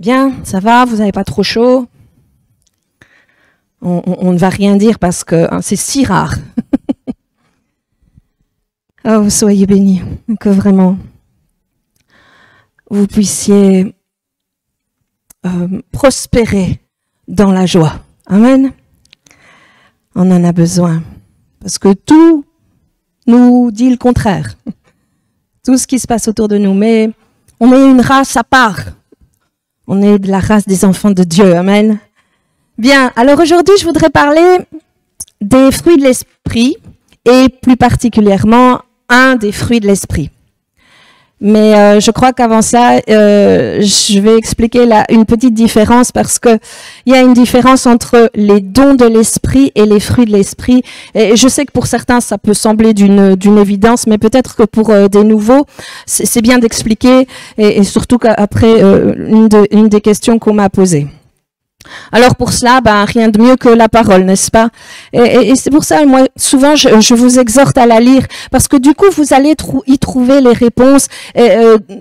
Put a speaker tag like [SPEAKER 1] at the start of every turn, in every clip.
[SPEAKER 1] Bien, ça va, vous n'avez pas trop chaud? On ne va rien dire parce que c'est si rare. Oh, soyez bénis, que vraiment vous puissiez prospérer dans la joie. Amen. On en a besoin parce que tout nous dit le contraire. Tout ce qui se passe autour de nous, mais on est une race à part. On est de la race des enfants de Dieu. Amen. Bien, alors aujourd'hui, je voudrais parler des fruits de l'esprit et plus particulièrement un des fruits de l'esprit. Mais je crois qu'avant ça, je vais expliquer une petite différence parce que il y a une différence entre les dons de l'esprit et les fruits de l'esprit. Et je sais que pour certains, ça peut sembler d'une évidence, mais peut-être que pour des nouveaux, c'est bien d'expliquer et surtout qu'après une des questions qu'on m'a posées. Alors pour cela, rien de mieux que la parole, n'est-ce pas? Et c'est pour ça, moi, souvent, je vous exhorte à la lire, parce que du coup, vous allez y trouver les réponses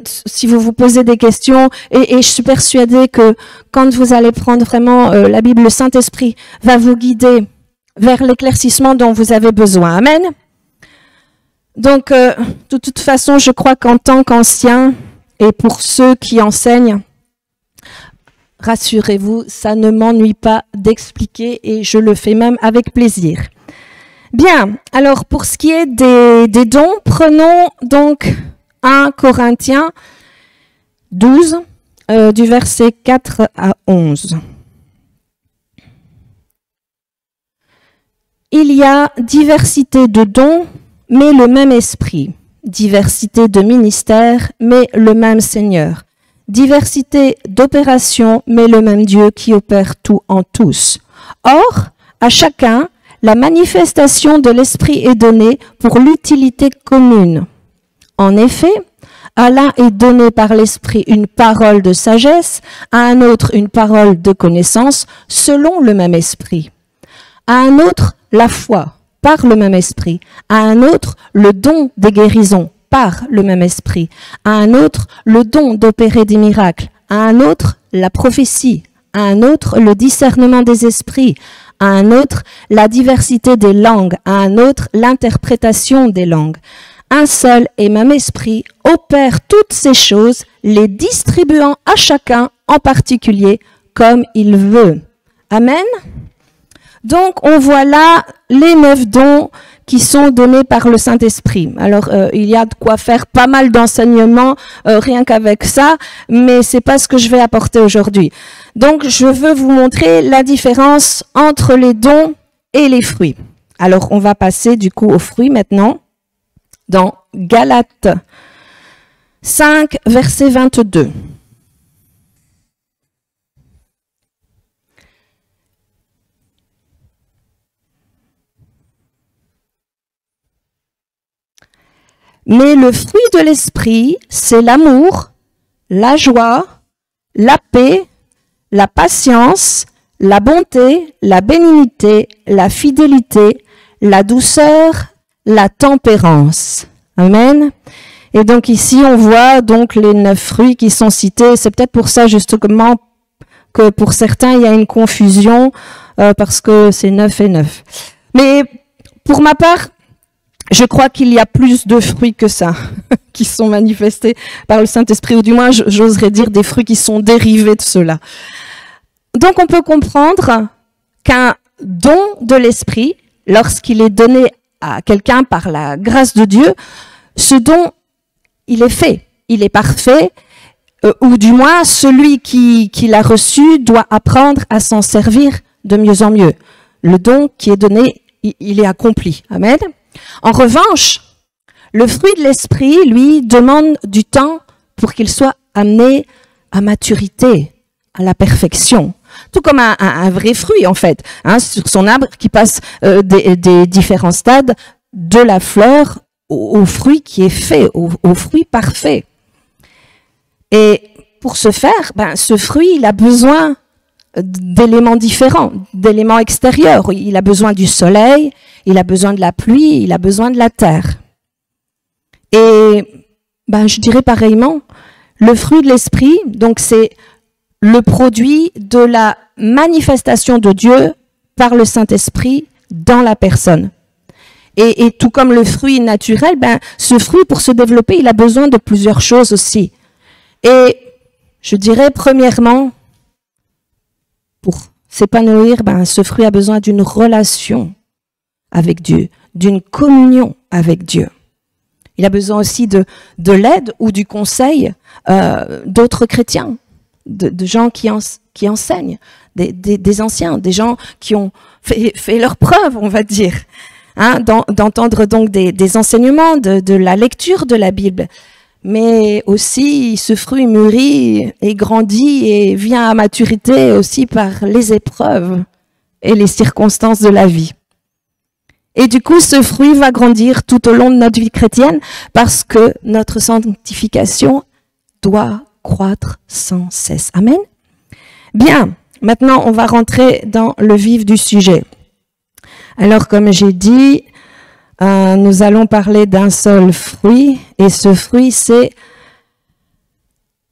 [SPEAKER 1] si vous vous posez des questions. Et je suis persuadée que quand vous allez prendre vraiment la Bible, le Saint-Esprit va vous guider vers l'éclaircissement dont vous avez besoin. Amen. Donc, de toute façon, je crois qu'en tant qu'anciens, et pour ceux qui enseignent, rassurez-vous, ça ne m'ennuie pas d'expliquer et je le fais même avec plaisir. Bien, alors pour ce qui est des dons, prenons donc 1 Corinthiens 12, du verset 4 à 11. Il y a diversité de dons, mais le même esprit. Diversité de ministères, mais le même Seigneur. Diversité d'opérations, mais le même Dieu qui opère tout en tous. Or, à chacun, la manifestation de l'Esprit est donnée pour l'utilité commune. En effet, à l'un est donné par l'Esprit une parole de sagesse, à un autre une parole de connaissance, selon le même Esprit. À un autre, la foi, par le même Esprit. À un autre, le don des guérisons, par le même esprit, à un autre le don d'opérer des miracles, à un autre la prophétie, à un autre le discernement des esprits, à un autre la diversité des langues, à un autre l'interprétation des langues. Un seul et même esprit opère toutes ces choses, les distribuant à chacun en particulier comme il veut. Amen. Donc on voit là les 9 dons qui sont donnés par le Saint-Esprit. Alors, il y a de quoi faire pas mal d'enseignements rien qu'avec ça, mais c'est pas ce que je vais apporter aujourd'hui. Donc, je veux vous montrer la différence entre les dons et les fruits. Alors, on va passer du coup aux fruits maintenant, dans Galates 5, verset 22. Mais le fruit de l'esprit, c'est l'amour, la joie, la paix, la patience, la bonté, la bénignité, la fidélité, la douceur, la tempérance. Amen. Et donc ici, on voit donc les 9 fruits qui sont cités. C'est peut-être pour ça justement que pour certains, il y a une confusion parce que c'est 9 et 9. Mais pour ma part, je crois qu'il y a plus de fruits que ça qui sont manifestés par le Saint-Esprit, ou du moins, j'oserais dire des fruits qui sont dérivés de cela. Donc, on peut comprendre qu'un don de l'Esprit, lorsqu'il est donné à quelqu'un par la grâce de Dieu, ce don, il est fait, il est parfait, ou du moins, celui qui l'a reçu doit apprendre à s'en servir de mieux en mieux. Le don qui est donné, il est accompli. Amen. En revanche, le fruit de l'esprit, lui, demande du temps pour qu'il soit amené à maturité, à la perfection. Tout comme un vrai fruit, en fait, sur son arbre qui passe des différents stades de la fleur au fruit qui est fait, au fruit parfait. Et pour ce faire, ce fruit, il a besoin d'éléments différents, d'éléments extérieurs. Il a besoin du soleil, il a besoin de la pluie, il a besoin de la terre. Et je dirais pareillement, le fruit de l'esprit, donc c'est le produit de la manifestation de Dieu par le Saint-Esprit dans la personne. Et tout comme le fruit naturel, ce fruit, pour se développer, il a besoin de plusieurs choses aussi. Et je dirais, premièrement, pour s'épanouir, ce fruit a besoin d'une relation avec Dieu, d'une communion avec Dieu. Il a besoin aussi de l'aide ou du conseil d'autres chrétiens, de gens qui enseignent, des anciens, des gens qui ont fait leurs preuves, on va dire. D'entendre donc des enseignements, de la lecture de la Bible. Mais aussi, ce fruit mûrit et grandit et vient à maturité aussi par les épreuves et les circonstances de la vie. Et du coup, ce fruit va grandir tout au long de notre vie chrétienne parce que notre sanctification doit croître sans cesse. Amen. Bien, maintenant, on va rentrer dans le vif du sujet. Alors, comme j'ai dit, nous allons parler d'un seul fruit, et ce fruit, c'est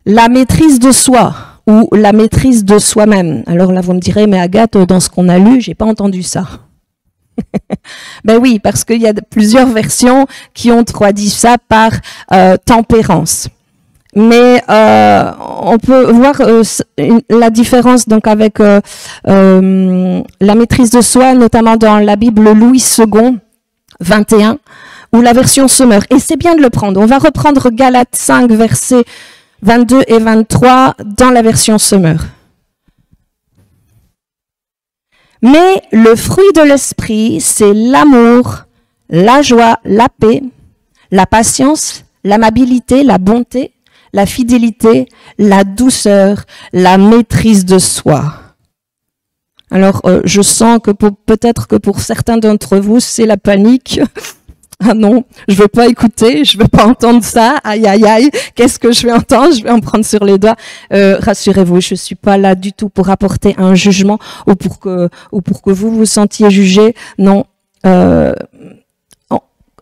[SPEAKER 1] la maîtrise de soi, ou la maîtrise de soi-même. Alors là, vous me direz, mais Agathe, dans ce qu'on a lu, j'ai pas entendu ça. Ben oui, parce qu'il y a plusieurs versions qui ont traduit ça par tempérance. Mais on peut voir la différence donc avec la maîtrise de soi, notamment dans la Bible Louis II, 21, ou la version Sommer. Et c'est bien de le prendre. On va reprendre Galates 5, versets 22 et 23 dans la version Sommer. Mais le fruit de l'esprit, c'est l'amour, la joie, la paix, la patience, l'amabilité, la bonté, la fidélité, la douceur, la maîtrise de soi. Alors, je sens que peut-être que pour certains d'entre vous, c'est la panique. Ah non, je veux pas écouter, je veux pas entendre ça. Aïe, aïe, aïe, qu'est-ce que je vais entendre? Je vais en prendre sur les doigts. Rassurez-vous, je suis pas là du tout pour apporter un jugement ou pour que vous vous sentiez jugé. Non.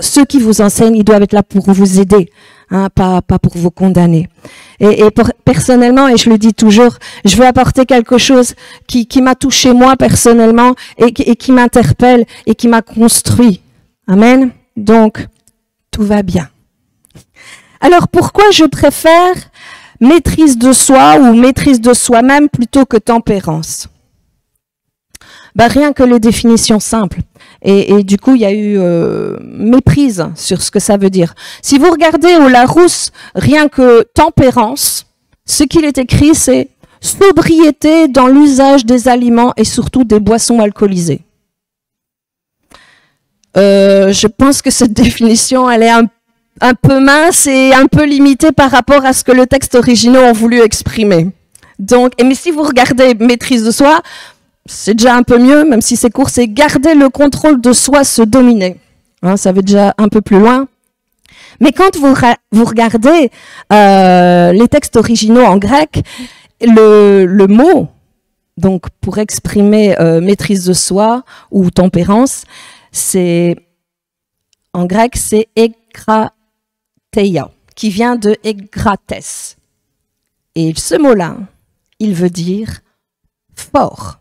[SPEAKER 1] Ceux qui vous enseignent, ils doivent être là pour vous aider, pas pour vous condamner. Et personnellement, et je le dis toujours, je veux apporter quelque chose qui m'a touché moi personnellement et qui m'interpelle et qui m'a construit. Amen. Donc, tout va bien. Alors, pourquoi je préfère maîtrise de soi ou maîtrise de soi-même plutôt que tempérance? Rien que les définitions simples. Et du coup, il y a eu méprise sur ce que ça veut dire. Si vous regardez au Larousse, rien que tempérance, ce qu'il est écrit, c'est sobriété dans l'usage des aliments et surtout des boissons alcoolisées. Je pense que cette définition, elle est un peu mince et un peu limitée par rapport à ce que le texte originaux ont voulu exprimer. Donc, mais si vous regardez maîtrise de soi, c'est déjà un peu mieux, même si c'est court, c'est garder le contrôle de soi, se dominer. Ça va déjà un peu plus loin. Mais quand vous regardez les textes originaux en grec, le mot, donc pour exprimer maîtrise de soi ou tempérance, en grec, c'est ekrateia, qui vient de ekrates. Et ce mot-là, il veut dire fort,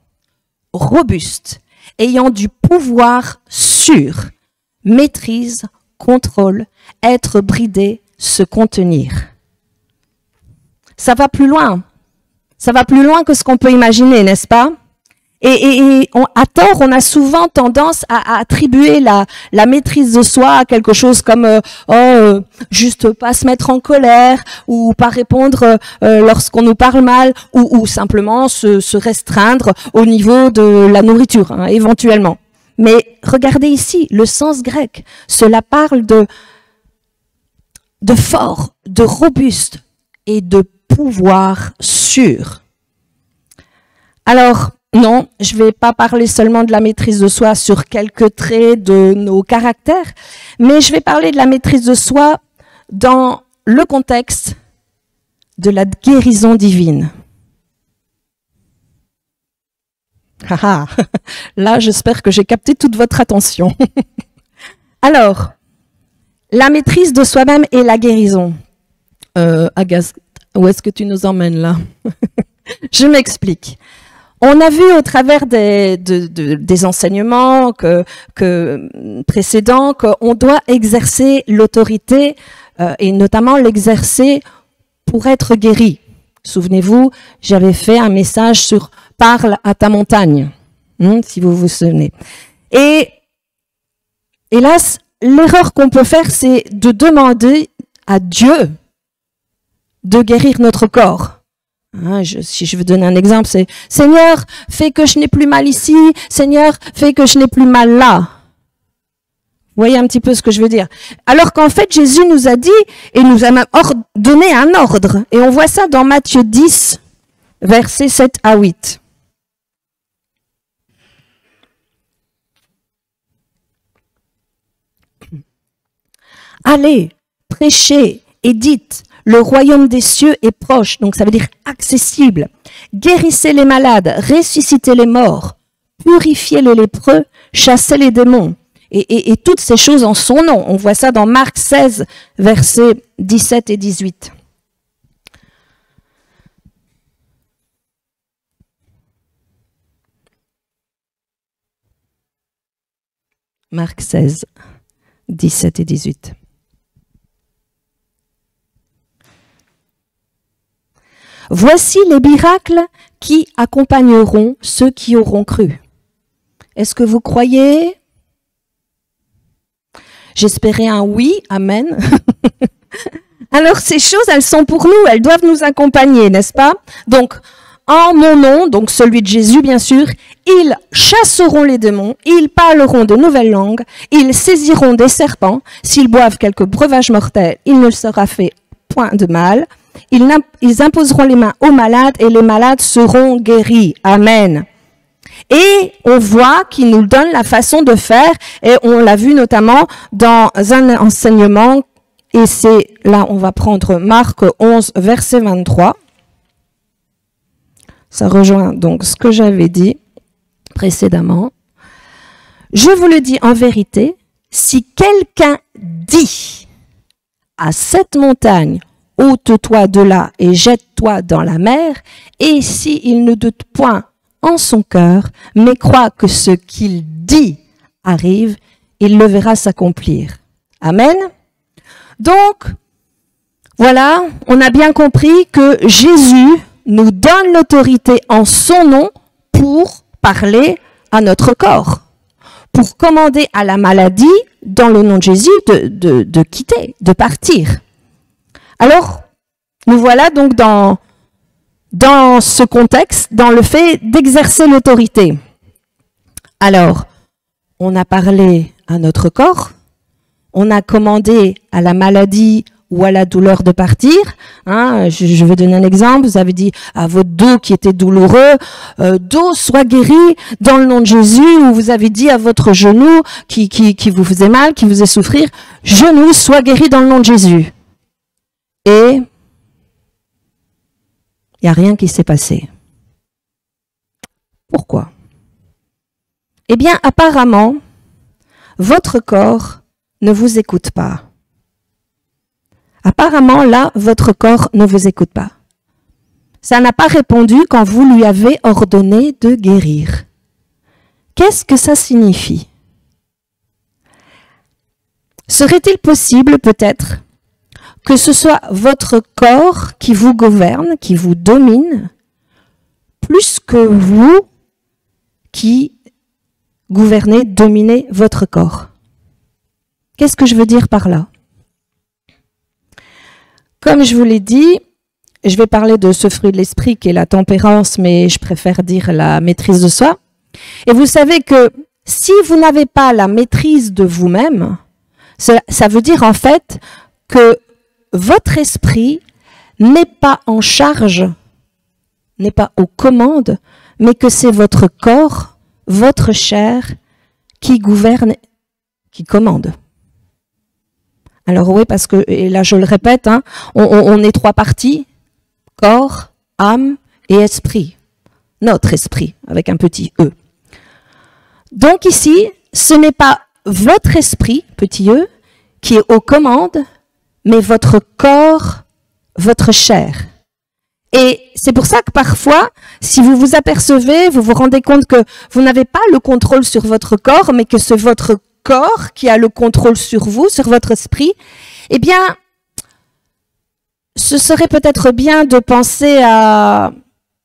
[SPEAKER 1] robuste, ayant du pouvoir sur, maîtrise, contrôle, être bridé, se contenir. Ça va plus loin. Ça va plus loin que ce qu'on peut imaginer, n'est-ce pas? Et à tort, on a souvent tendance à attribuer la maîtrise de soi à quelque chose comme juste pas se mettre en colère ou pas répondre lorsqu'on nous parle mal ou simplement se restreindre au niveau de la nourriture, éventuellement. Mais regardez ici, le sens grec, cela parle de fort, de robuste et de pouvoir sûr. Alors, non, je ne vais pas parler seulement de la maîtrise de soi sur quelques traits de nos caractères, mais je vais parler de la maîtrise de soi dans le contexte de la guérison divine. Là, j'espère que j'ai capté toute votre attention. Alors, la maîtrise de soi-même et la guérison. Agathe, où est-ce que tu nous emmènes là? Je m'explique. On a vu au travers des enseignements précédents qu'on doit exercer l'autorité et notamment l'exercer pour être guéri. Souvenez-vous, j'avais fait un message sur « Parle à ta montagne », si vous vous souvenez. Et hélas, l'erreur qu'on peut faire, c'est de demander à Dieu de guérir notre corps. Si je veux donner un exemple, c'est « Seigneur, fais que je n'ai plus mal ici. Seigneur, fais que je n'ai plus mal là. » Vous voyez un petit peu ce que je veux dire. Alors qu'en fait, Jésus nous a dit et nous a même donné un ordre. Et on voit ça dans Matthieu 10, versets 7 à 8. Allez, prêchez et dites, le royaume des cieux est proche, donc ça veut dire accessible. Guérissez les malades, ressuscitez les morts, purifiez les lépreux, chassez les démons. Et toutes ces choses en son nom. On voit ça dans Marc 16, versets 17 et 18. Marc 16, 17 et 18. Voici les miracles qui accompagneront ceux qui auront cru. Est-ce que vous croyez? J'espérais un oui, amen. Alors ces choses, elles sont pour nous, elles doivent nous accompagner, n'est-ce pas? Donc, en mon nom, donc celui de Jésus bien sûr, ils chasseront les démons, ils parleront de nouvelles langues, ils saisiront des serpents, s'ils boivent quelque breuvage mortel, il ne sera fait point de mal. Ils imposeront les mains aux malades et les malades seront guéris. Amen. Et on voit qu'il nous donne la façon de faire et on l'a vu notamment dans un enseignement et c'est là on va prendre Marc 11 verset 23. Ça rejoint donc ce que j'avais dit précédemment. Je vous le dis en vérité, si quelqu'un dit à cette montagne, ôte-toi de là et jette-toi dans la mer, et s'il ne doute point en son cœur, mais croit que ce qu'il dit arrive, il le verra s'accomplir. Amen. Donc, voilà, on a bien compris que Jésus nous donne l'autorité en son nom pour parler à notre corps, pour commander à la maladie, dans le nom de Jésus, de quitter, de partir. Alors, nous voilà donc dans ce contexte, dans le fait d'exercer l'autorité. Alors, on a parlé à notre corps, on a commandé à la maladie ou à la douleur de partir. Je vais donner un exemple. Vous avez dit à votre dos qui était douloureux, dos soit guéri dans le nom de Jésus, ou vous avez dit à votre genou qui vous faisait mal, qui vous faisait souffrir, genou soit guéri dans le nom de Jésus. Et il n'y a rien qui s'est passé. Pourquoi? Eh bien, apparemment, votre corps ne vous écoute pas. Apparemment, là, votre corps ne vous écoute pas. Ça n'a pas répondu quand vous lui avez ordonné de guérir. Qu'est-ce que ça signifie? Serait-il possible, peut-être, que ce soit votre corps qui vous gouverne, qui vous domine, plus que vous qui gouvernez, dominez votre corps? Qu'est-ce que je veux dire par là? Comme je vous l'ai dit, je vais parler de ce fruit de l'esprit qui est la tempérance, mais je préfère dire la maîtrise de soi. Et vous savez que si vous n'avez pas la maîtrise de vous-même, ça veut dire en fait que votre esprit n'est pas en charge, n'est pas aux commandes, mais que c'est votre corps, votre chair qui gouverne, qui commande. Alors oui, parce que, et là je le répète, on est trois parties, corps, âme et esprit. Notre esprit, avec un petit E. Donc ici, ce n'est pas votre esprit, petit E, qui est aux commandes, mais votre corps, votre chair. Et c'est pour ça que parfois, si vous vous apercevez, vous vous rendez compte que vous n'avez pas le contrôle sur votre corps, mais que c'est votre corps qui a le contrôle sur vous, sur votre esprit, eh bien, ce serait peut-être bien de penser à...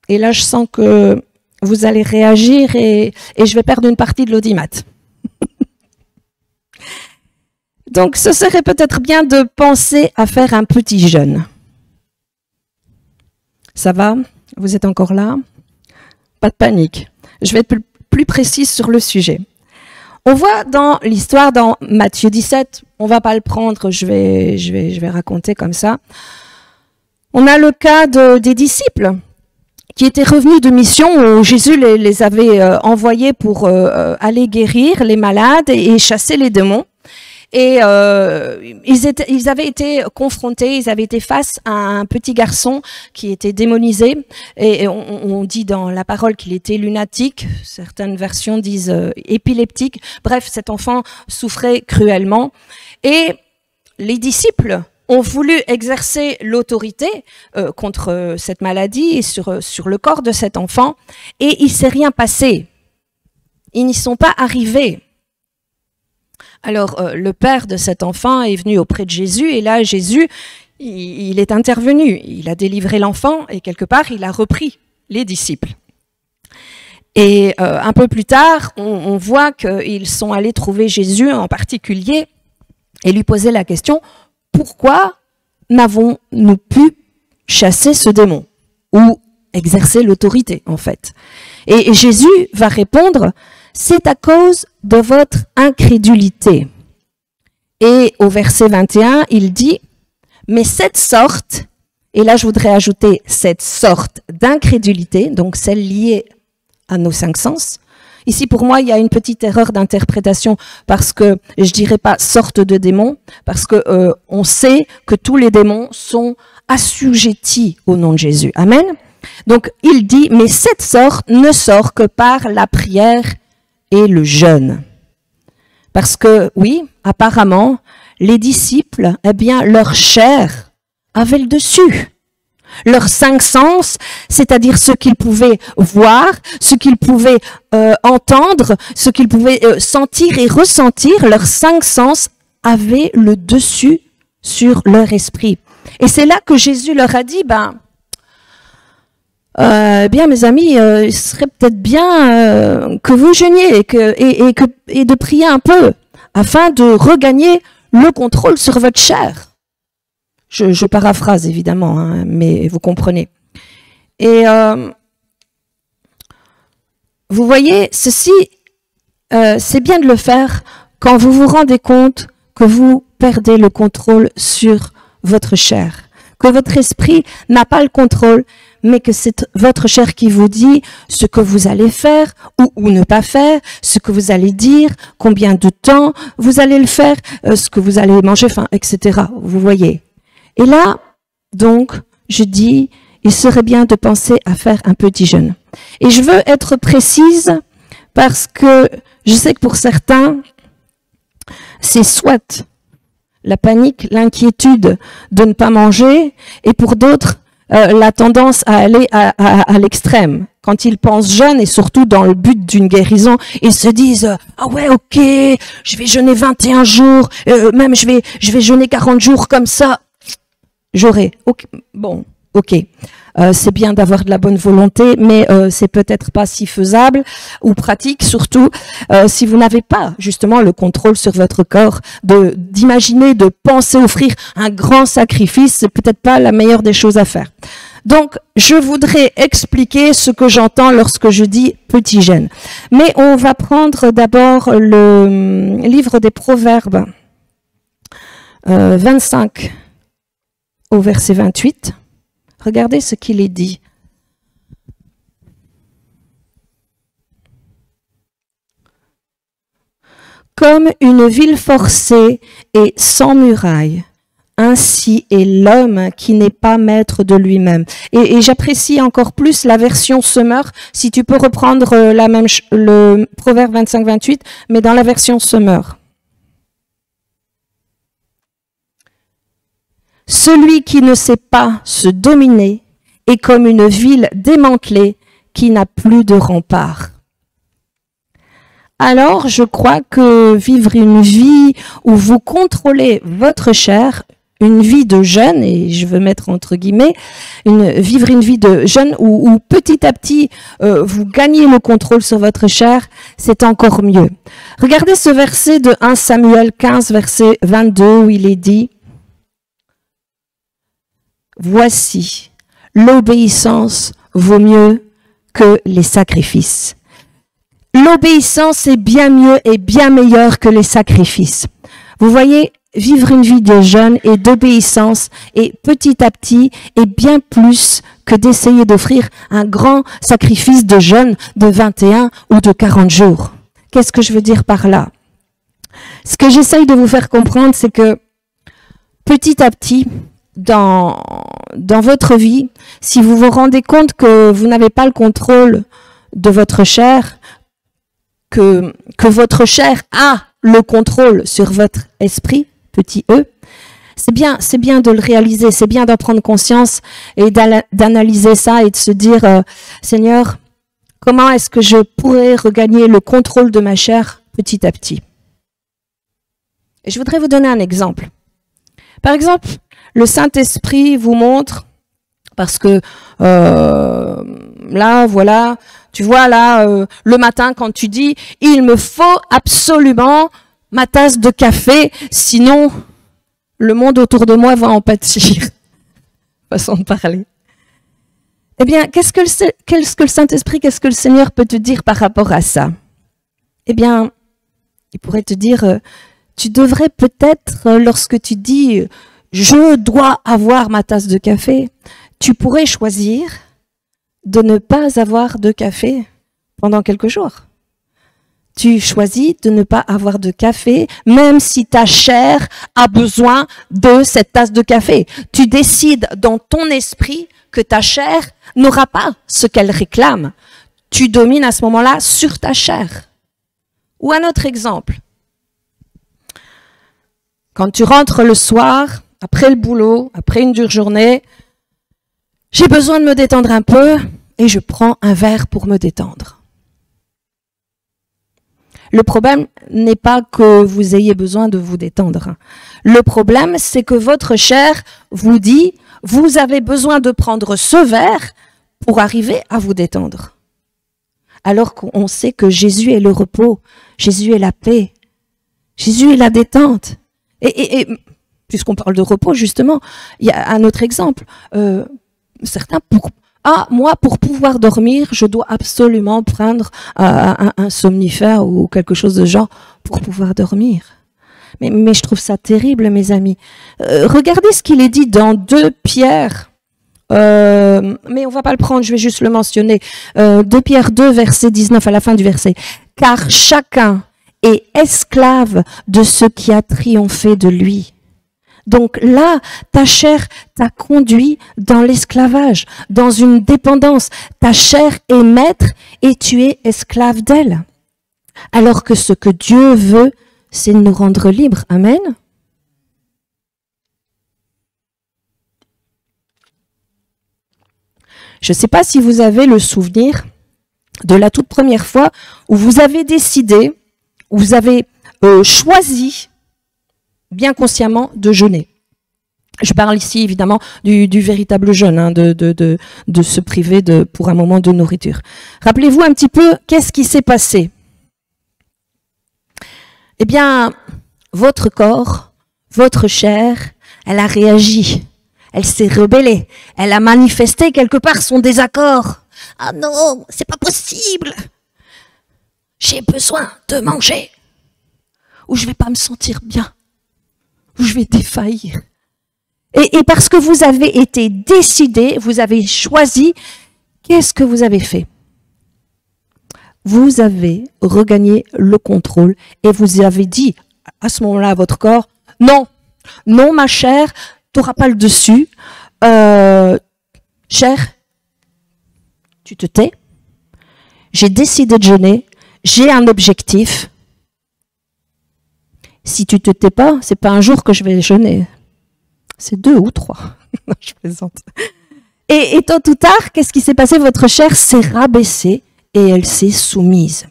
[SPEAKER 1] Et là, je sens que vous allez réagir et je vais perdre une partie de l'audimat. Donc, ce serait peut-être bien de penser à faire un petit jeûne. Ça va? Vous êtes encore là? Pas de panique. Je vais être plus précise sur le sujet. On voit dans l'histoire, dans Matthieu 17, on va pas le prendre, je vais raconter comme ça. On a le cas des disciples qui étaient revenus de mission où Jésus les avait envoyés pour aller guérir les malades et chasser les démons. Et ils avaient été confrontés, ils avaient été face à un petit garçon qui était démonisé. Et on dit dans la parole qu'il était lunatique, certaines versions disent épileptique. Bref, cet enfant souffrait cruellement. Et les disciples ont voulu exercer l'autorité contre cette maladie et sur le corps de cet enfant. Et il ne s'est rien passé. Ils n'y sont pas arrivés. Alors, le père de cet enfant est venu auprès de Jésus, et là, Jésus, il est intervenu. Il a délivré l'enfant, et quelque part, il a repris les disciples. Et un peu plus tard, on voit qu'ils sont allés trouver Jésus en particulier, et lui poser la question, pourquoi n'avons-nous pu chasser ce démon? Ou exercer l'autorité, en fait. Et Jésus va répondre, c'est à cause de votre incrédulité. Et au verset 21, il dit, mais cette sorte, et là je voudrais ajouter cette sorte d'incrédulité, donc celle liée à nos cinq sens. Ici pour moi il y a une petite erreur d'interprétation parce que je dirais pas sorte de démon, parce que on sait que tous les démons sont assujettis au nom de Jésus. Amen. Donc il dit, mais cette sorte ne sort que par la prière et le jeûne. Parce que, oui, apparemment, les disciples, eh bien, leur chair avait le dessus. Leurs cinq sens, c'est-à-dire ce qu'ils pouvaient voir, ce qu'ils pouvaient entendre, ce qu'ils pouvaient sentir et ressentir, leurs cinq sens avaient le dessus sur leur esprit. Et c'est là que Jésus leur a dit, bien mes amis, il serait peut-être bien que vous jeûniez et de prier un peu afin de regagner le contrôle sur votre chair. Je paraphrase évidemment, hein, mais vous comprenez. Et vous voyez, ceci, c'est bien de le faire quand vous vous rendez compte que vous perdez le contrôle sur votre chair, que votre esprit n'a pas le contrôle, mais que c'est votre chair qui vous dit ce que vous allez faire ou ne pas faire, ce que vous allez dire, combien de temps vous allez le faire, ce que vous allez manger, enfin, etc. Vous voyez. Et là, donc, je dis, il serait bien de penser à faire un petit jeûne. Et je veux être précise parce que je sais que pour certains, c'est soit la panique, l'inquiétude de ne pas manger, et pour d'autres, la tendance à aller à l'extrême. Quand ils pensent jeûne, et surtout dans le but d'une guérison, ils se disent « Ah ouais, ok, je vais jeûner 21 jours, même je vais jeûner 40 jours comme ça. J'aurai. Okay. Bon, ok. C'est bien d'avoir de la bonne volonté, mais c'est peut-être pas si faisable ou pratique, surtout si vous n'avez pas justement le contrôle sur votre corps, d'imaginer, de penser offrir un grand sacrifice, c'est peut-être pas la meilleure des choses à faire. Donc, je voudrais expliquer ce que j'entends lorsque je dis petit jeûne. Mais on va prendre d'abord le livre des Proverbes 25 au verset 28. Regardez ce qu'il est dit. Comme une ville forcée et sans muraille, ainsi est l'homme qui n'est pas maître de lui-même. Et j'apprécie encore plus la version Semeur, si tu peux reprendre le Proverbe 25-28, mais dans la version Semeur. Celui qui ne sait pas se dominer est comme une ville démantelée qui n'a plus de rempart. Alors, je crois que vivre une vie où vous contrôlez votre chair, une vie de jeûne, et je veux mettre entre guillemets, vivre une vie de jeûne où petit à petit vous gagnez le contrôle sur votre chair, c'est encore mieux. Regardez ce verset de 1 Samuel 15, verset 22, où il est dit « Voici, l'obéissance vaut mieux que les sacrifices. » L'obéissance est bien mieux et bien meilleure que les sacrifices. Vous voyez, vivre une vie de jeûne et d'obéissance et petit à petit est bien plus que d'essayer d'offrir un grand sacrifice de jeûne de 21 ou de 40 jours. Qu'est-ce que je veux dire par là? Ce que j'essaye de vous faire comprendre, c'est que petit à petit, dans votre vie, si vous vous rendez compte que vous n'avez pas le contrôle de votre chair, que votre chair a le contrôle sur votre esprit, petit e, c'est bien de le réaliser, c'est bien d'en prendre conscience et d'analyser ça et de se dire, Seigneur, comment est-ce que je pourrais regagner le contrôle de ma chair petit à petit? Et je voudrais vous donner un exemple. Par exemple, le Saint-Esprit vous montre, parce que là, voilà, tu vois là, le matin quand tu dis « il me faut absolument ma tasse de café, sinon le monde autour de moi va en pâtir. » Façon de parler. Eh bien, qu'est-ce que le Saint-Esprit, qu'est-ce que le Seigneur peut te dire par rapport à ça? Eh bien, il pourrait te dire, tu devrais peut-être, lorsque tu dis « je dois avoir ma tasse de café », tu pourrais choisir de ne pas avoir de café pendant quelques jours. Tu choisis de ne pas avoir de café, même si ta chair a besoin de cette tasse de café. Tu décides dans ton esprit que ta chair n'aura pas ce qu'elle réclame. Tu domines à ce moment-là sur ta chair. Ou un autre exemple. Quand tu rentres le soir, après le boulot, après une dure journée, j'ai besoin de me détendre un peu et je prends un verre pour me détendre. Le problème n'est pas que vous ayez besoin de vous détendre. Le problème, c'est que votre chair vous dit, vous avez besoin de prendre ce verre pour arriver à vous détendre. Alors qu'on sait que Jésus est le repos, Jésus est la paix, Jésus est la détente. Et puisqu'on parle de repos, justement, il y a un autre exemple. Certains, moi, pour pouvoir dormir, je dois absolument prendre un somnifère ou quelque chose de genre pour pouvoir dormir. Mais je trouve ça terrible, mes amis. Regardez ce qu'il est dit dans 2 Pierre. Mais on va pas le prendre, je vais juste le mentionner. 2 Pierre 2, verset 19, à la fin du verset. « Car chacun est esclave de ce qui a triomphé de lui. » Donc là, ta chair t'a conduit dans l'esclavage, dans une dépendance. Ta chair est maître et tu es esclave d'elle. Alors que ce que Dieu veut, c'est nous rendre libres. Amen. Je ne sais pas si vous avez le souvenir de la toute première fois où vous avez décidé, où vous avez choisi bien consciemment de jeûner. Je parle ici évidemment du véritable jeûne, hein, de se priver pour un moment de nourriture. Rappelez-vous un petit peu qu'est-ce qui s'est passé. Eh bien, votre corps, votre chair, elle a réagi, elle s'est rebellée, elle a manifesté quelque part son désaccord. Ah non, c'est pas possible. J'ai besoin de manger, ou je vais pas me sentir bien, ou je vais défaillir. Et parce que vous avez été décidé, vous avez choisi, qu'est-ce que vous avez fait? Vous avez regagné le contrôle et vous avez dit à ce moment-là à votre corps, non, non ma chair, tu n'auras pas le dessus. Chair, tu te tais. J'ai décidé de jeûner, j'ai un objectif. Si tu te tais pas, c'est pas un jour que je vais jeûner. C'est 2 ou 3. Non, je plaisante. Et tôt ou tard, qu'est-ce qui s'est passé? Votre chair s'est rabaissée et elle s'est soumise.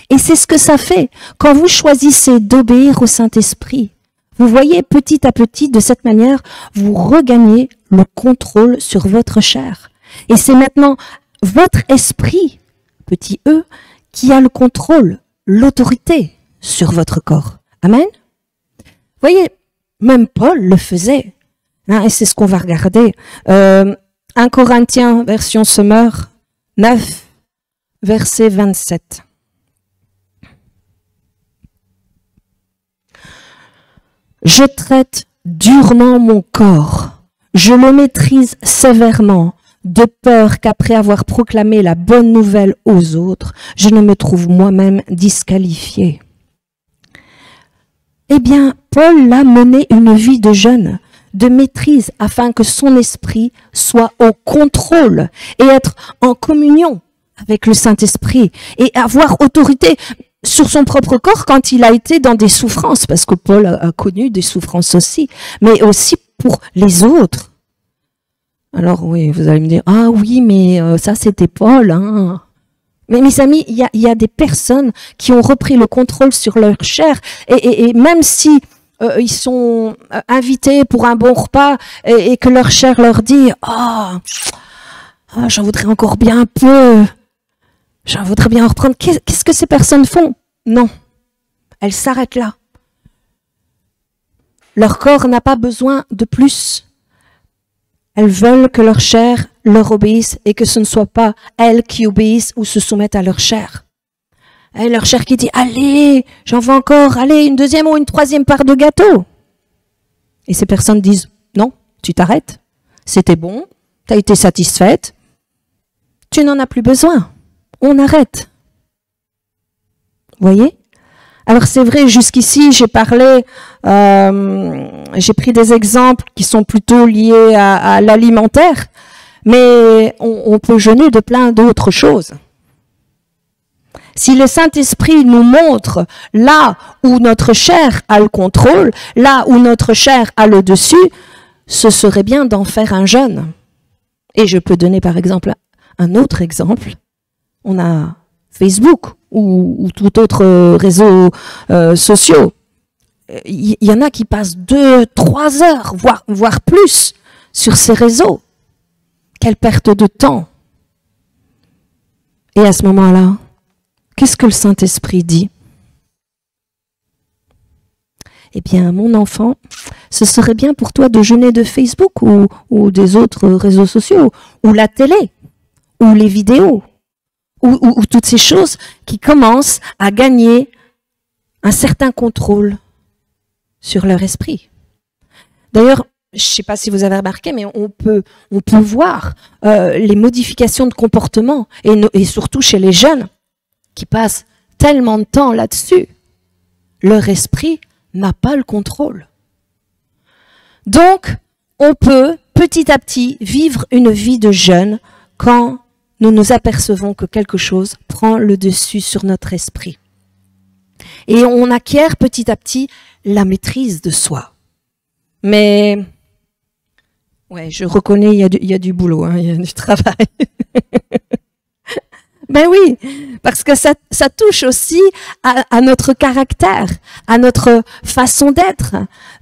[SPEAKER 1] Et c'est ce que ça fait quand vous choisissez d'obéir au Saint-Esprit. Vous voyez, petit à petit, de cette manière, vous regagnez le contrôle sur votre chair. Et c'est maintenant votre esprit, petit e, qui a le contrôle, l'autorité sur votre corps. Amen. Vous voyez, même Paul le faisait. Hein, et c'est ce qu'on va regarder. 1 Corinthiens, version Semeur, 9, verset 27. Je traite durement mon corps, je le maîtrise sévèrement, de peur qu'après avoir proclamé la bonne nouvelle aux autres, je ne me trouve moi-même disqualifié. Eh bien, Paul a mené une vie de jeûne, de maîtrise, afin que son esprit soit au contrôle et être en communion avec le Saint-Esprit et avoir autorité sur son propre corps quand il a été dans des souffrances, parce que Paul a connu des souffrances aussi, mais aussi pour les autres. Alors oui, vous allez me dire, ah oui, mais ça c'était Paul. Hein. Mais mes amis, il y a des personnes qui ont repris le contrôle sur leur chair, et même si ils sont invités pour un bon repas, et que leur chair leur dit, j'en voudrais encore bien un peu. J'en voudrais bien en reprendre. Qu'est-ce que ces personnes font? Non. Elles s'arrêtent là. Leur corps n'a pas besoin de plus. Elles veulent que leur chair leur obéisse et que ce ne soit pas elles qui obéissent ou se soumettent à leur chair. Et leur chair qui dit, allez, j'en veux encore, allez, une deuxième ou une troisième part de gâteau. Et ces personnes disent, non, tu t'arrêtes. C'était bon, tu as été satisfaite. Tu n'en as plus besoin. On arrête. Vous voyez? Alors c'est vrai, jusqu'ici, j'ai parlé, j'ai pris des exemples qui sont plutôt liés à l'alimentaire, mais on peut jeûner de plein d'autres choses. Si le Saint-Esprit nous montre là où notre chair a le contrôle, là où notre chair a le dessus, ce serait bien d'en faire un jeûne. Et je peux donner par exemple un autre exemple. On a Facebook ou tout autre réseau social. Il y en a qui passent 2-3 heures, voire plus, sur ces réseaux. Quelle perte de temps. Et à ce moment-là, qu'est-ce que le Saint-Esprit dit? Eh bien, mon enfant, ce serait bien pour toi de jeûner de Facebook ou des autres réseaux sociaux, ou la télé, ou les vidéos. Ou toutes ces choses qui commencent à gagner un certain contrôle sur leur esprit. D'ailleurs, je ne sais pas si vous avez remarqué, mais on peut voir les modifications de comportement, et surtout chez les jeunes, qui passent tellement de temps là-dessus. Leur esprit n'a pas le contrôle. Donc, on peut petit à petit vivre une vie de jeûne quand nous nous apercevons que quelque chose prend le dessus sur notre esprit. Et on acquiert petit à petit la maîtrise de soi. Mais, ouais, je reconnais, il y a du boulot, hein, il y a du travail. Ben oui, parce que ça touche aussi à notre caractère, à notre façon d'être,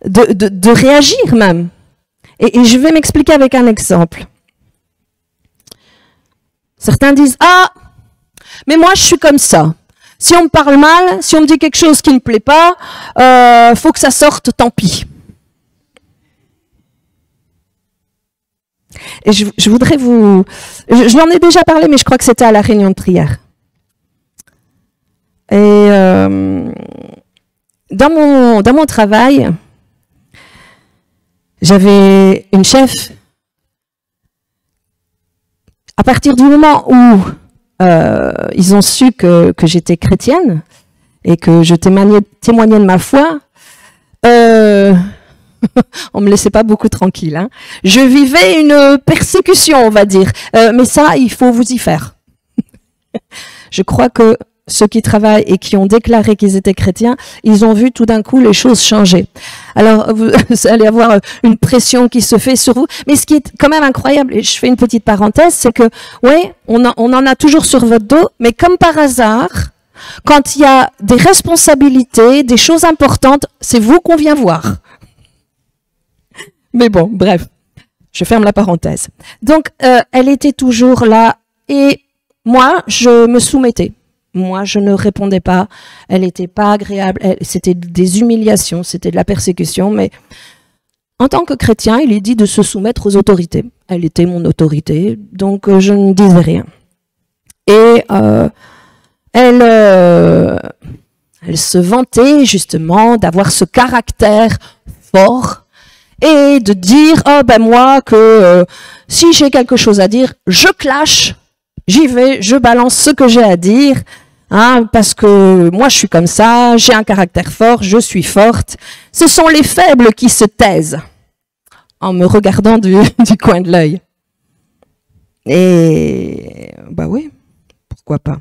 [SPEAKER 1] de réagir même. Et je vais m'expliquer avec un exemple. Certains disent, mais moi je suis comme ça. Si on me parle mal, si on me dit quelque chose qui ne me plaît pas, faut que ça sorte, tant pis. Et je voudrais vous... Je l'en ai déjà parlé, mais je crois que c'était à la réunion de prière. Et dans mon travail, j'avais une chef. À partir du moment où ils ont su que j'étais chrétienne et que je témoignais de ma foi, on me laissait pas beaucoup tranquille. Hein. Je vivais une persécution, on va dire. Mais ça, il faut vous y faire. Je crois que ceux qui travaillent et qui ont déclaré qu'ils étaient chrétiens, ils ont vu tout d'un coup les choses changer. Alors, vous allez avoir une pression qui se fait sur vous. Mais ce qui est quand même incroyable, et je fais une petite parenthèse, c'est que, oui, on en a toujours sur votre dos, mais comme par hasard, quand il y a des responsabilités, des choses importantes, c'est vous qu'on vient voir. Mais bon, bref, je ferme la parenthèse. Donc, elle était toujours là et moi, je me soumettais. Moi, je ne répondais pas. Elle n'était pas agréable. C'était des humiliations, c'était de la persécution. Mais en tant que chrétien, il est dit de se soumettre aux autorités. Elle était mon autorité, donc je ne disais rien. Et elle se vantait justement d'avoir ce caractère fort et de dire oh ben moi que si j'ai quelque chose à dire, je clash, j'y vais, je balance ce que j'ai à dire, hein, parce que moi je suis comme ça, j'ai un caractère fort, je suis forte. Ce sont les faibles qui se taisent, en me regardant du coin de l'œil. Et bah oui, pourquoi pas.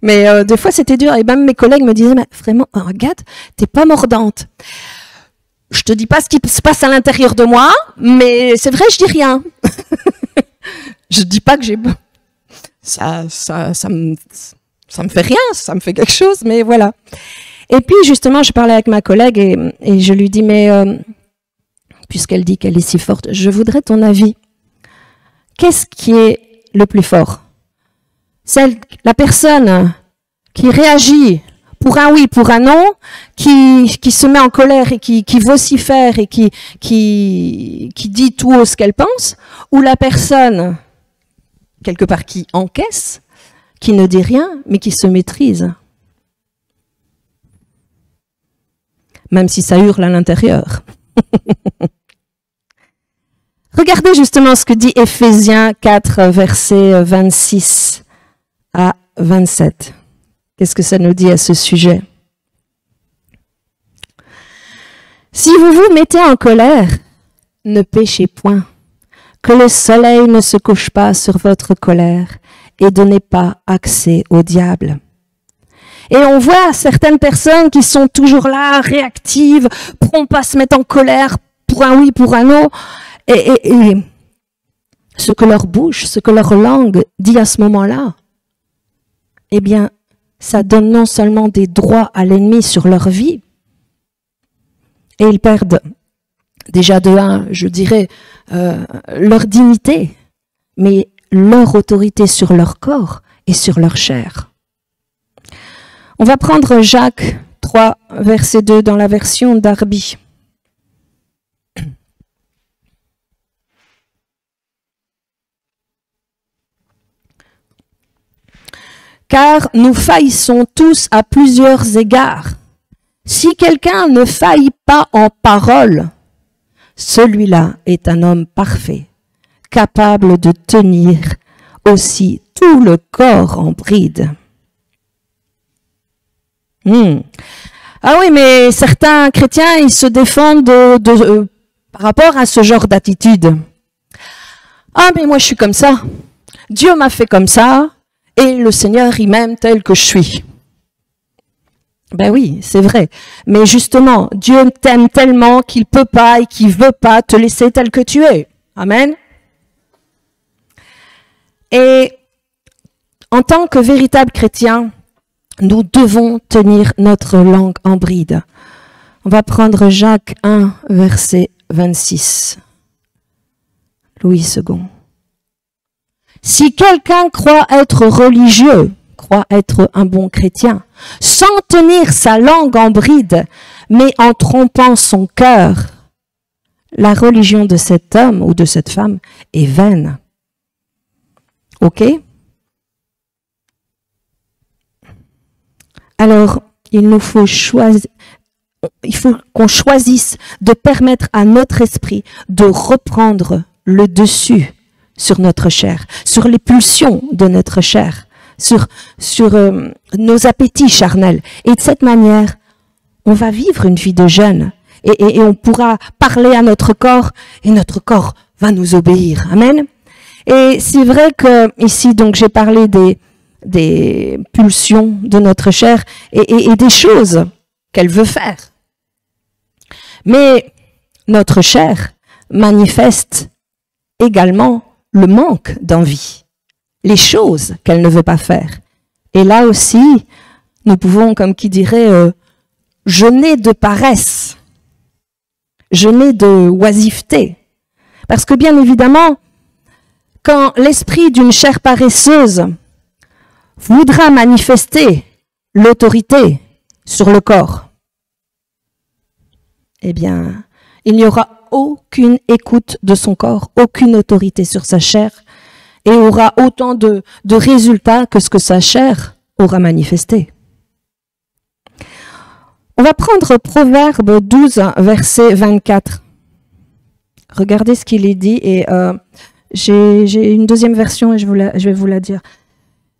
[SPEAKER 1] Mais des fois c'était dur et même mes collègues me disaient mais vraiment regarde, t'es pas mordante. Je te dis pas ce qui se passe à l'intérieur de moi, mais c'est vrai, je dis rien. Je dis pas que j'ai ça me fait rien, ça me fait quelque chose, mais voilà. Et puis justement, je parlais avec ma collègue et je lui dis mais puisqu'elle dit qu'elle est si forte, je voudrais ton avis. Qu'est-ce qui est le plus fort? La personne qui réagit pour un oui, pour un non, qui se met en colère et qui vocifère et qui dit tout haut ce qu'elle pense, ou la personne, quelque part, qui encaisse, qui ne dit rien, mais qui se maîtrise. Même si ça hurle à l'intérieur. Regardez justement ce que dit Éphésiens 4, versets 26 à 27. Qu'est-ce que ça nous dit à ce sujet? Si vous vous mettez en colère, ne péchez point, que le soleil ne se couche pas sur votre colère et donnez pas accès au diable. Et on voit certaines personnes qui sont toujours là, réactives, promptes à se mettre en colère pour un oui, pour un non, et ce que leur bouche, ce que leur langue dit à ce moment-là, eh bien, ça donne non seulement des droits à l'ennemi sur leur vie, et ils perdent déjà de un, je dirais, leur dignité, mais leur autorité sur leur corps et sur leur chair. On va prendre Jacques 3, verset 2 dans la version Darby. Car nous faillissons tous à plusieurs égards. Si quelqu'un ne faillit pas en parole, celui-là est un homme parfait, capable de tenir aussi tout le corps en bride. Ah oui, mais certains chrétiens, ils se défendent par rapport à ce genre d'attitude. Ah, mais moi je suis comme ça. Dieu m'a fait comme ça. Et le Seigneur, il m'aime tel que je suis. Ben oui, c'est vrai. Mais justement, Dieu t'aime tellement qu'il peut pas et qu'il veut pas te laisser tel que tu es. Amen. Et en tant que véritable chrétien, nous devons tenir notre langue en bride. On va prendre Jacques 1, verset 26. Louis II. Si quelqu'un croit être religieux, croit être un bon chrétien, sans tenir sa langue en bride, mais en trompant son cœur, la religion de cet homme ou de cette femme est vaine. Ok? Alors, il faut qu'on choisisse de permettre à notre esprit de reprendre le dessus sur notre chair, sur les pulsions de notre chair, sur nos appétits charnels. Et de cette manière, on va vivre une vie de jeûne et on pourra parler à notre corps et notre corps va nous obéir. Amen. Et c'est vrai que ici, donc, j'ai parlé des pulsions de notre chair et des choses qu'elle veut faire. Mais notre chair manifeste également le manque d'envie, les choses qu'elle ne veut pas faire. Et là aussi, nous pouvons, comme qui dirait, jeûner de paresse, jeûner de oisiveté. Parce que bien évidemment, quand l'esprit d'une chair paresseuse voudra manifester l'autorité sur le corps, eh bien, il n'y aura aucune écoute de son corps, aucune autorité sur sa chair, et aura autant de résultats que ce que sa chair aura manifesté. On va prendre Proverbe 12, verset 24. Regardez ce qu'il est dit, et j'ai une deuxième version et je vais vous la dire.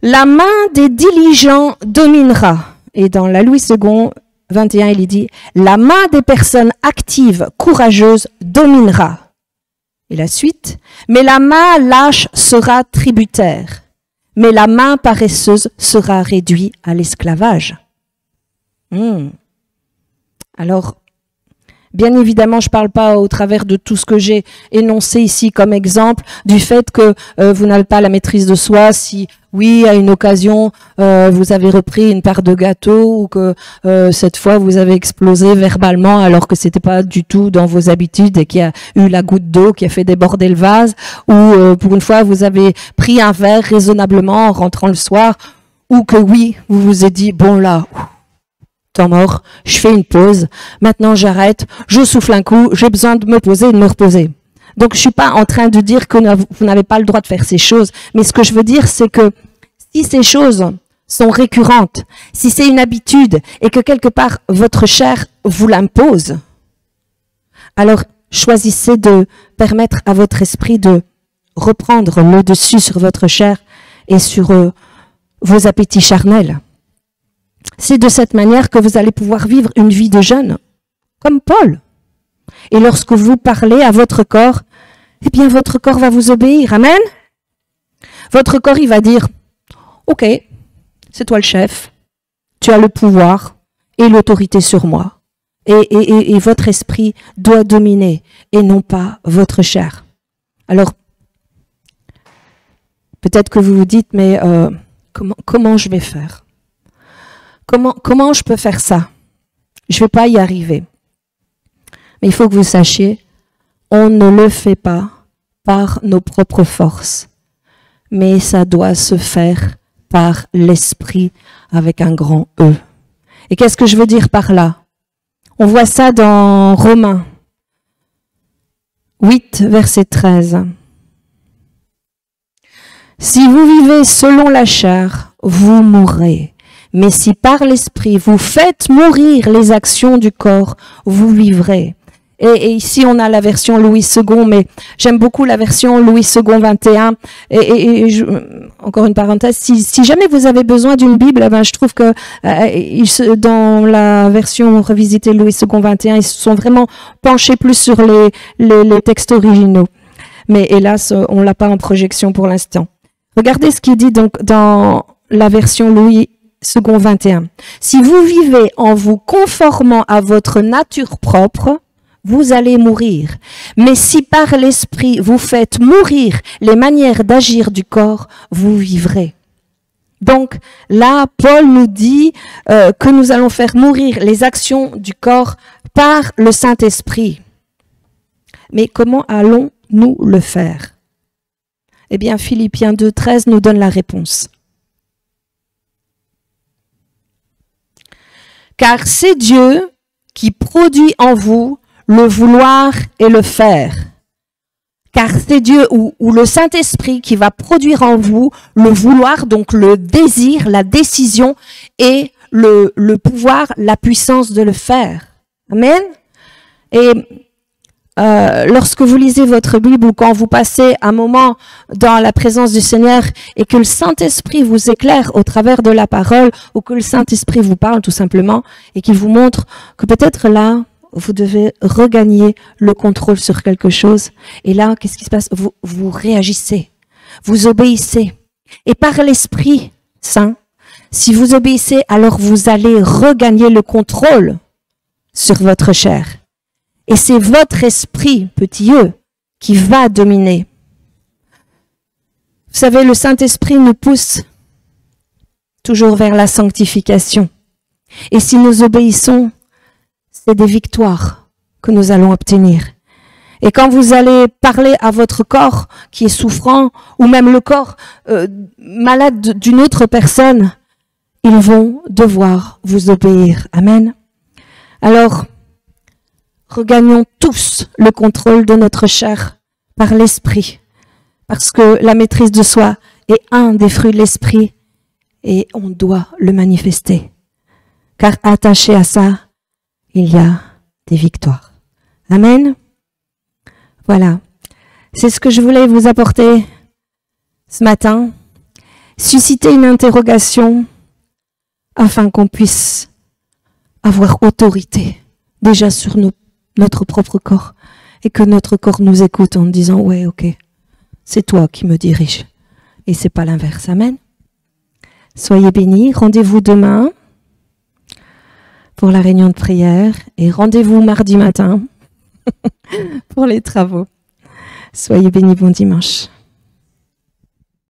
[SPEAKER 1] La main des diligents dominera. Et dans la Louis II, 21, il dit, la main des personnes actives, courageuses, dominera. Et la suite, mais la main lâche sera tributaire, mais la main paresseuse sera réduite à l'esclavage. Alors, bien évidemment, je ne parle pas au travers de tout ce que j'ai énoncé ici comme exemple, du fait que vous n'avez pas la maîtrise de soi, si oui, à une occasion, vous avez repris une part de gâteau ou que cette fois, vous avez explosé verbalement alors que c'était pas du tout dans vos habitudes et qu'il y a eu la goutte d'eau qui a fait déborder le vase, ou pour une fois, vous avez pris un verre raisonnablement en rentrant le soir, ou que oui, vous vous êtes dit, bon là, temps mort, je fais une pause, maintenant j'arrête, je souffle un coup, j'ai besoin de me poser et de me reposer. Donc je suis pas en train de dire que vous n'avez pas le droit de faire ces choses, mais ce que je veux dire c'est que si ces choses sont récurrentes, si c'est une habitude et que quelque part votre chair vous l'impose, alors choisissez de permettre à votre esprit de reprendre le dessus sur votre chair et sur vos appétits charnels. C'est de cette manière que vous allez pouvoir vivre une vie de jeûne, comme Paul. Et lorsque vous parlez à votre corps, eh bien votre corps va vous obéir. Amen. Votre corps, il va dire, ok, c'est toi le chef, tu as le pouvoir et l'autorité sur moi. Et votre esprit doit dominer et non pas votre chair. Alors, peut-être que vous vous dites, mais comment je vais faire? Comment je peux faire ça? Je ne vais pas y arriver. Mais il faut que vous sachiez, on ne le fait pas par nos propres forces, mais ça doit se faire par l'esprit avec un grand E. Et qu'est-ce que je veux dire par là? On voit ça dans Romains 8, verset 13. Si vous vivez selon la chair, vous mourrez. Mais si par l'esprit vous faites mourir les actions du corps, vous vivrez. Et ici, on a la version Louis II, mais j'aime beaucoup la version Louis II 21. Encore une parenthèse, si jamais vous avez besoin d'une Bible, ben, je trouve que dans la version revisitée Louis II 21, ils se sont vraiment penchés plus sur les textes originaux. Mais hélas, on l'a pas en projection pour l'instant. Regardez ce qu'il dit donc dans la version Louis II 21. Si vous vivez en vous conformant à votre nature propre, vous allez mourir. Mais si par l'esprit vous faites mourir les manières d'agir du corps, vous vivrez. Donc là, Paul nous dit que nous allons faire mourir les actions du corps par le Saint-Esprit. Mais comment allons-nous le faire? Eh bien, Philippiens 2,13 nous donne la réponse. Car c'est Dieu qui produit en vous le vouloir et le faire. Car c'est Dieu ou le Saint-Esprit qui va produire en vous le vouloir, donc le désir, la décision et le pouvoir, la puissance de le faire. Amen. Et lorsque vous lisez votre Bible ou quand vous passez un moment dans la présence du Seigneur et que le Saint-Esprit vous éclaire au travers de la parole ou que le Saint-Esprit vous parle tout simplement et qu'il vous montre que peut-être là, vous devez regagner le contrôle sur quelque chose. Et là, qu'est-ce qui se passe? Vous réagissez, vous obéissez. Et par l'Esprit, saint. Si vous obéissez, alors vous allez regagner le contrôle sur votre chair. Et c'est votre esprit, petit e, qui va dominer. Vous savez, le Saint-Esprit nous pousse toujours vers la sanctification. Et si nous obéissons, c'est des victoires que nous allons obtenir. Et quand vous allez parler à votre corps qui est souffrant, ou même le corps malade d'une autre personne, ils vont devoir vous obéir. Amen. Alors, regagnons tous le contrôle de notre chair par l'esprit, parce que la maîtrise de soi est un des fruits de l'esprit et on doit le manifester. Car attaché à ça, il y a des victoires. Amen. Voilà. C'est ce que je voulais vous apporter ce matin. Susciter une interrogation afin qu'on puisse avoir autorité déjà sur notre propre corps et que notre corps nous écoute en disant « Ouais, ok, c'est toi qui me dirige. » Et c'est pas l'inverse. Amen. Soyez bénis. Rendez-vous demain pour la réunion de prière et rendez-vous mardi matin pour les travaux. Soyez bénis, bon dimanche.